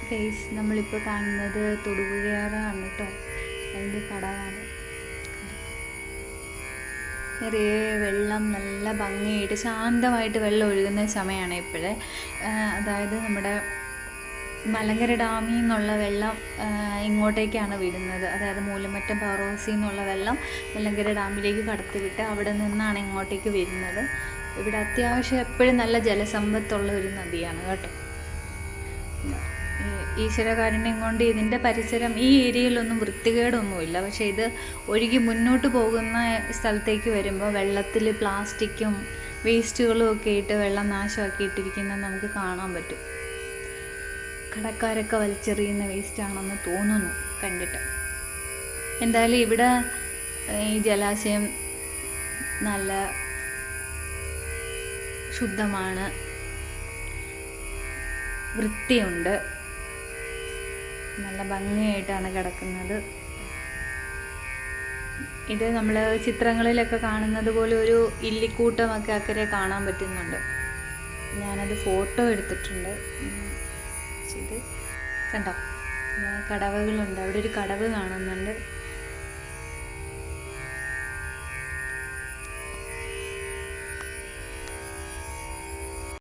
Guys, നമ്മളിപ്പോൾ കാണുന്നത് തൊടുപുഴയാണ് കേട്ടോ. അതിൻ്റെ കടവാണ്. നിറയെ വെള്ളം, നല്ല ഭംഗിയായിട്ട് ശാന്തമായിട്ട് വെള്ളം ഒഴുകുന്ന സമയമാണ് ഇപ്പോഴേ. അതായത് നമ്മുടെ മലങ്കര ഡാമിൽ നിന്നുള്ള വെള്ളം ഇങ്ങോട്ടേക്കാണ് വിടുന്നത്. അതായത് മൂലമറ്റം പവർ ഹൗസിൽ നിന്നുള്ള വെള്ളം മലങ്കര ഡാമിലേക്ക് കടത്തിവിട്ട് അവിടെ നിന്നാണ് ഇങ്ങോട്ടേക്ക് വരുന്നത്. ഇവിടെ അത്യാവശ്യം എപ്പോഴും നല്ല ജലസമ്പത്തുള്ള ഒരു നദിയാണ് കേട്ടോ. ഈശ്വരകാരുണ്യം കൊണ്ട് ഇതിൻ്റെ പരിസരം, ഈ ഏരിയയിലൊന്നും വൃത്തികേടൊന്നുമില്ല. പക്ഷേ ഇത് ഒഴുകി മുന്നോട്ട് പോകുന്ന സ്ഥലത്തേക്ക് വരുമ്പോൾ വെള്ളത്തിൽ പ്ലാസ്റ്റിക്കും വേസ്റ്റുകളും ഒക്കെ ഇട്ട് വെള്ളം നാശമാക്കിയിട്ടിരിക്കുന്നത് നമുക്ക് കാണാൻ പറ്റും. കടക്കാരൊക്കെ വലിച്ചെറിയുന്ന വേസ്റ്റാണെന്ന് തോന്നുന്നു കണ്ടിട്ട്. എന്തായാലും ഇവിടെ ഈ ജലാശയം നല്ല ശുദ്ധമാണ്, വൃത്തിയുണ്ട്, നല്ല ഭംഗിയായിട്ടാണ് കിടക്കുന്നത്. ഇത് നമ്മൾ ചിത്രങ്ങളിലൊക്കെ കാണുന്നത് പോലെ ഒരു ഇല്ലിക്കൂട്ടമൊക്കെ അക്കരെ കാണാൻ പറ്റുന്നുണ്ട്. ഞാനത് ഫോട്ടോ എടുത്തിട്ടുണ്ട്. ഇത് കണ്ടോ, കടവുകളുണ്ട്. അവിടെ ഒരു കടവ് കാണുന്നുണ്ട്.